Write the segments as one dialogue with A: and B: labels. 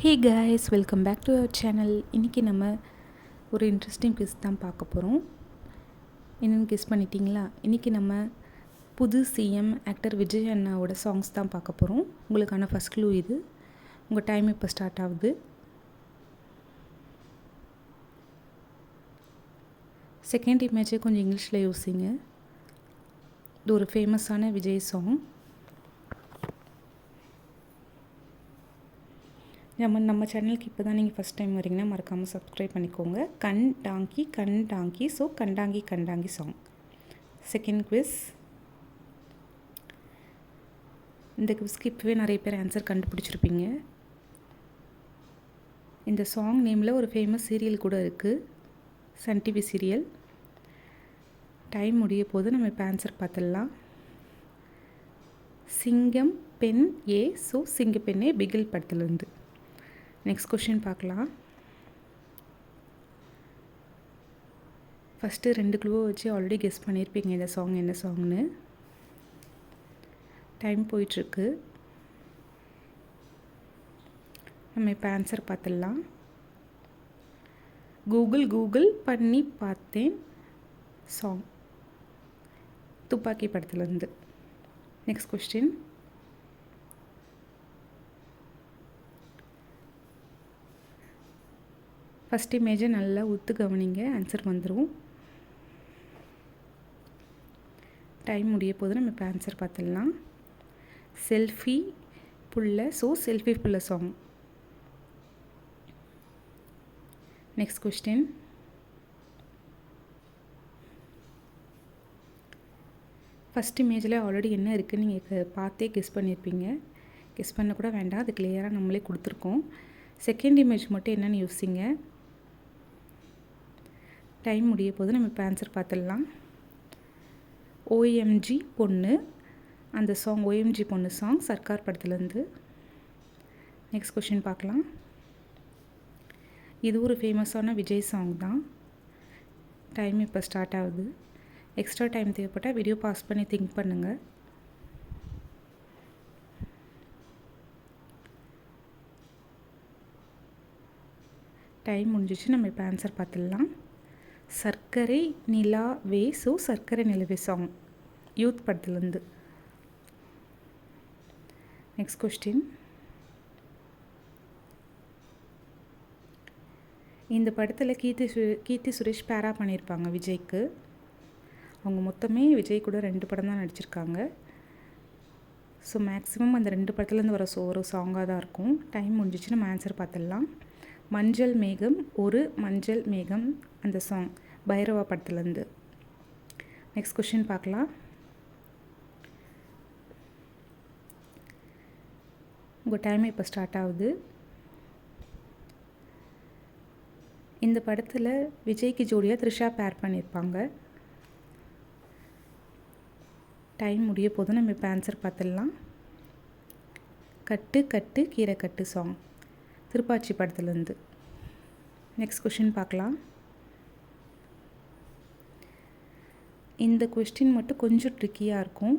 A: Hey guys, welcome back to our channel. இன்றைக்கி நம்ம ஒரு இன்ட்ரெஸ்டிங் குவிஸ் தான் பார்க்க போகிறோம். என்னென்னு கெஸ் பண்ணிட்டீங்களா? இன்றைக்கி நம்ம புது சிஎம் ஆக்டர் விஜய் அண்ணாவோட சாங்ஸ் தான் பார்க்க போகிறோம். உங்களுக்கான ஃபஸ்ட் க்ளூ இது. உங்கள் டைம் இப்போ ஸ்டார்ட் ஆகுது. செகண்ட் இமேஜே கொஞ்சம் இங்கிலீஷில் யோசிங்க. இது ஒரு ஃபேமஸான விஜய் சாங். நம்ம சேனலுக்கு இப்போ தான் நீங்கள் ஃபஸ்ட் டைம் வரீங்கன்னா மறக்காமல் சப்ஸ்கிரைப் பண்ணிக்கோங்க. கண் டாங்கி ஸோ கண்டாங்கி சாங். Second quiz. இந்த குவிஸ்க்கு இப்போவே நிறைய பேர் ஆன்சர் கண்டுபிடிச்சிருப்பீங்க. இந்த சாங் நேமில் ஒரு ஃபேமஸ் சீரியல் கூட இருக்குது, சன் டிவி சீரியல். டைம் முடிய போது நம்ம இப்போ ஆன்சர் பார்த்துடலாம். சிங்கம் பெண் ஏ ஸோ சிங்கப்பெண்ணே பிகில் படத்துலேருந்து. நெக்ஸ்ட் கொஷின் பார்க்கலாம். ஃபஸ்ட்டு 2 க்ளூவை வச்சு ஆல்ரெடி கெஸ் பண்ணியிருப்பீங்க இந்த சாங் என்ன சாங்னு. டைம் போயிட்டுருக்கு. நம்ம இப்போ ஆன்சர் பார்த்துடலாம். கூகுள் பண்ணி பார்த்தேன் சாங், துப்பாக்கி படத்துலேருந்து. Next question. ஃபஸ்ட் இமேஜை நல்லா உத்து கவனிங்க, ஆன்சர் வந்துடும். டைம் முடிய போது நம்ம இப்போ ஆன்சர் பார்த்துடலாம். செல்ஃபி புள்ள ஸோ செல்ஃபி புள்ள சாங். Next question. ஃபஸ்ட் இமேஜில் ஆல்ரெடி என்ன இருக்குதுன்னு நீங்கள் பார்த்தே கெஸ் பண்ணியிருப்பீங்க. கெஸ் பண்ண கூட வேண்டாம், அது கிளியராக நம்மளே கொடுத்துருக்கோம். செகண்ட் இமேஜ் மட்டும் என்னென்னு யோசிங்க. டைம் முடிய போது நம்ம இப்போ ஆன்சர் பார்த்துடலாம். ஓஎம்ஜி பொண்ணு, அந்த சாங் ஓஎம்ஜி பொண்ணு சாங் சர்க்கார் படத்துலேருந்து. நெக்ஸ்ட் கொஷின் பார்க்கலாம். இது ஒரு ஃபேமஸான விஜய் சாங் தான். டைம் இப்போ ஸ்டார்ட் ஆகுது. எக்ஸ்ட்ரா டைம் தேவைப்பட்டால் வீடியோ பாஸ் பண்ணி திங்க் பண்ணுங்கள். டைம் முடிஞ்சிச்சு, நம்ம இப்போ ஆன்சர் பார்த்துடலாம். சர்க்கரை நிலாவே ஸோ சர்க்கரை நிலவே சாங், யூத் படத்துலேருந்து. Next question. இந்த படத்தில் கீர்த்தி சுரேஷ் பேரா பண்ணியிருப்பாங்க விஜய்க்கு. அவங்க மொத்தமே விஜய் கூட 2 படம் தான் நடிச்சிருக்காங்க. ஸோ மேக்ஸிமம் அந்த 2 படத்துலேருந்து வர ஒரு சாங்காக தான் இருக்கும். டைம் முடிஞ்சிச்சு, நம்ம ஆன்சர் பார்த்துடலாம். மஞ்சள் மேகம் ஒரு மஞ்சள் மேகம், அந்த சாங் பைரவா படத்துலேருந்து. நெக்ஸ்ட் கொஷின் பார்க்கலாம். உங்கள் டைம் இப்போ ஸ்டார்ட் ஆகுது. இந்த படத்தில் விஜய்க்கு ஜோடியாக த்ரிஷா பேர் பண்ணியிருப்பாங்க. டைம் முடிய போது நம்ம இப்போ ஆன்சர் பார்த்துடலாம். கட்டு கட்டு கீரை கட்டு சாங், திருப்பாச்சி படத்துலேருந்து. நெக்ஸ்ட் கொஷின் பார்க்கலாம். இந்த கொஸ்டின் மட்டும் கொஞ்சம் ட்ரிக்கியாக இருக்கும்.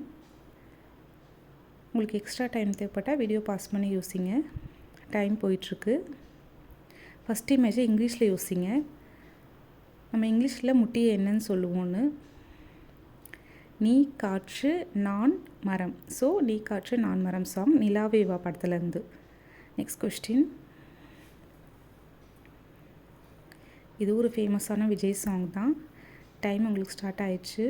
A: உங்களுக்கு எக்ஸ்ட்ரா டைம் தேவைப்பட்டால் வீடியோ பாஸ் பண்ணி யோசிங்க. டைம் போயிட்டுருக்கு. ஃபஸ்ட் இமேஜை இங்கிலீஷில் யோசிங்க. நம்ம இங்கிலீஷில் முட்டியை என்னன்னு சொல்லுவோன்னு. நீ காற்று நான் மரம் ஸோ நீ காற்று நான் மரம் சாங் நிலாவேவா படத்துலேருந்து. Next question. இது ஒரு ஃபேமஸான விஜய் சாங் தான். டைம் உங்களுக்கு ஸ்டார்ட் ஆயிடுச்சு.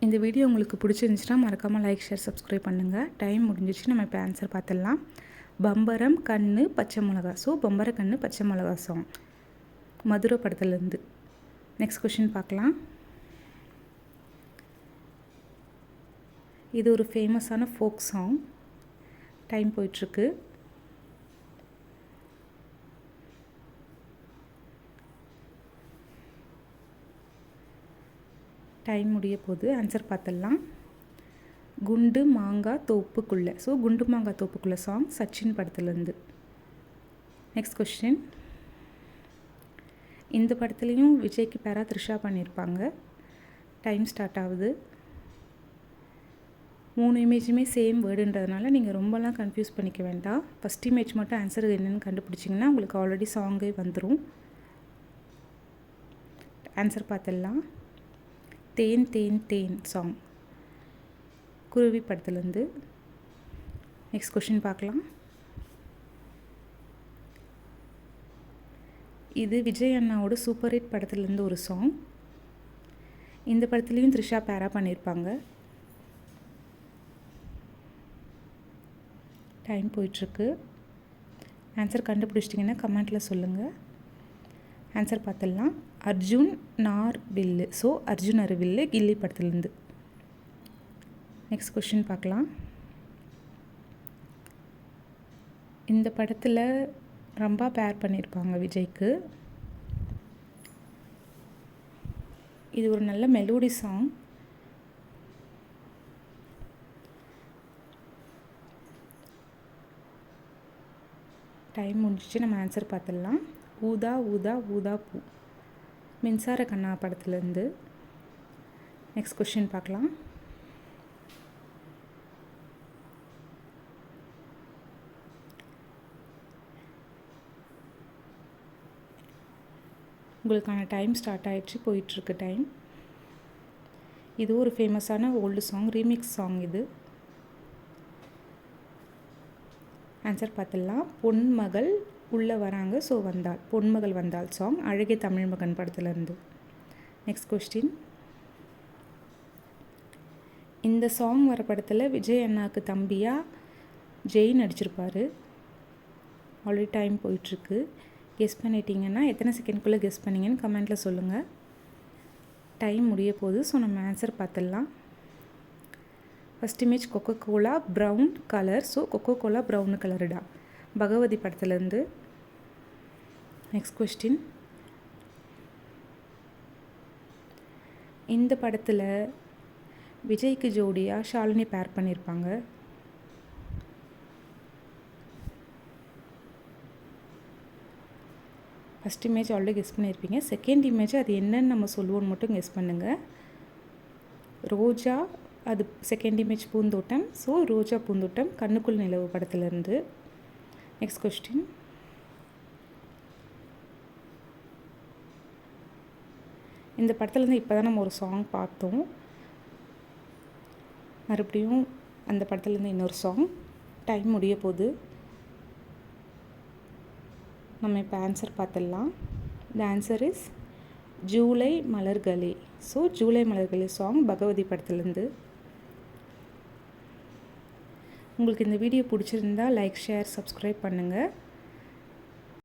A: இந்த வீடியோ உங்களுக்கு பிடிச்சிருந்துச்சுன்னா மறக்காமல் லைக் ஷேர் சப்ஸ்கிரைப் பண்ணுங்கள். டைம் முடிஞ்சிச்சு, நம்ம இப்போ ஆன்சர் பார்த்துடலாம். பம்பரம் கண்ணு பச்சை மிளகா ஸோ பம்பர கண்ணு பச்சை மிளகா சாங், மதுரை படத்துலேருந்து. நெக்ஸ்ட் கொஷின் பார்க்கலாம். இது ஒரு ஃபேமஸான ஃபோக் சாங். டைம் போயிட்டுருக்கு. டைம் முடிய போது ஆன்சர் பார்த்துடலாம். குண்டு மாங்காய் தோப்புக்குள்ளே ஸோ குண்டு மாங்காய் தோப்புக்குள்ளே சாங் சச்சின் படத்துலேருந்து. Next question. இந்த படத்துலேயும் விஜய்க்கு பேரா த்ரிஷா பண்ணியிருப்பாங்க. டைம் ஸ்டார்ட் ஆகுது. 3 இமேஜுமே சேம் வேர்டுன்றதுனால நீங்கள் ரொம்பலாம் கன்ஃபியூஸ் பண்ணிக்க வேண்டாம். ஃபஸ்ட் இமேஜ் மட்டும் ஆன்சர் என்னென்னு கண்டுபிடிச்சிங்கன்னா உங்களுக்கு ஆல்ரெடி சாங்கே வந்துடும். ஆன்சர் பார்த்துடலாம். தேன் தேன் தேன் சாங், குருவி படத்துலேருந்து. நெக்ஸ்ட் கொஷின் பார்க்கலாம். இது விஜய் அண்ணாவோட சூப்பர் ஹிட் படத்துலேருந்து ஒரு சாங். இந்த படத்துலேயும் த்ரிஷா பேரா பண்ணியிருப்பாங்க. டைம் போயிட்டுருக்கு. ஆன்சர் கண்டுபிடிச்சிட்டிங்கன்னா கமெண்ட்டில் சொல்லுங்கள். ஆன்சர் பார்த்துடலாம். அர்ஜுன் நார் வில்லு. ஸோ அர்ஜுன் அரு வில்லு, கில்லி படத்துலேருந்து. நெக்ஸ்ட் கொஷின் பார்க்கலாம். இந்த படத்தில் ரம்பா பேர் பண்ணியிருப்பாங்க விஜய்க்கு. இது ஒரு நல்ல மெலோடி சாங். டைம் முடிஞ்சிச்சு. நம்ம ஆன்சர் பார்த்துடலாம். ஊதா ஊதா ஊதா பூ, மின்சார கண்ணா படத்துலேருந்து. நெக்ஸ்ட் கொஷின் பார்க்கலாம். உங்களுக்கான டைம் ஸ்டார்ட் ஆகிடுச்சு, போயிட்டுருக்கு டைம். இது ஒரு ஃபேமஸான ஓல்டு சாங், ரீமிக்ஸ் சாங் இது. ஆன்சர் பார்த்துடலாம். பொன்மகள் உள்ளே வராங்க, ஸோ வந்தாள், பொன்மகள் வந்தாள் சாங், அழகிய தமிழ் மகன் படத்துலேருந்து. Next question. இந்த சாங் வர படத்தில் விஜய் அண்ணாவுக்கு தம்பியாக ஜெய் நடிச்சிருப்பார். ஆல்ரெடி டைம் போயிட்டுருக்கு. கெஸ் பண்ணிட்டீங்கன்னா எத்தனை செகண்ட்குள்ளே கெஸ் பண்ணிங்கன்னு கமெண்ட்டில் சொல்லுங்கள். டைம் முடிய போகுது. ஸோ நம்ம ஆன்சர் பார்த்துடலாம். First image Coca Cola brown colour. So Coca Cola brown கலருடா, பகவதி படத்துலேருந்து. Next question. இந்த படத்தில் விஜய்க்கு ஜோடியாக ஷாலினி பேர் பண்ணியிருப்பாங்க. ஃபஸ்ட் இமேஜ் ஆல்ரெடி கெஸ் பண்ணியிருப்பீங்க. செகண்ட் இமேஜ் அது என்னன்னு நம்ம சொல்லுவோன்னு மட்டும் கெஸ் பண்ணுங்கள். ரோஜா, அது second image Poonthottam. So Roja Poonthottam, Kannukkul Nilavu படத்துலேருந்து. Next question. இந்த படத்துலேருந்து இப்போ தான் நம்ம ஒரு சாங் பார்த்தோம். மறுபடியும் அந்த படத்துலேருந்து இன்னொரு சாங். டைம் முடிய போகுது. நம்ம இப்போ ஆன்சர் பார்த்துடலாம். த ஆன்சர் இஸ் ஜூலை மலர்களே. ஸோ ஜூலை மலர்களே சாங், பகவதி படத்துலேருந்து. உங்களுக்கு இந்த வீடியோ பிடிச்சிருந்தா லைக், ஷேர், சப்ஸ்கிரைப் பண்ணுங்கள்.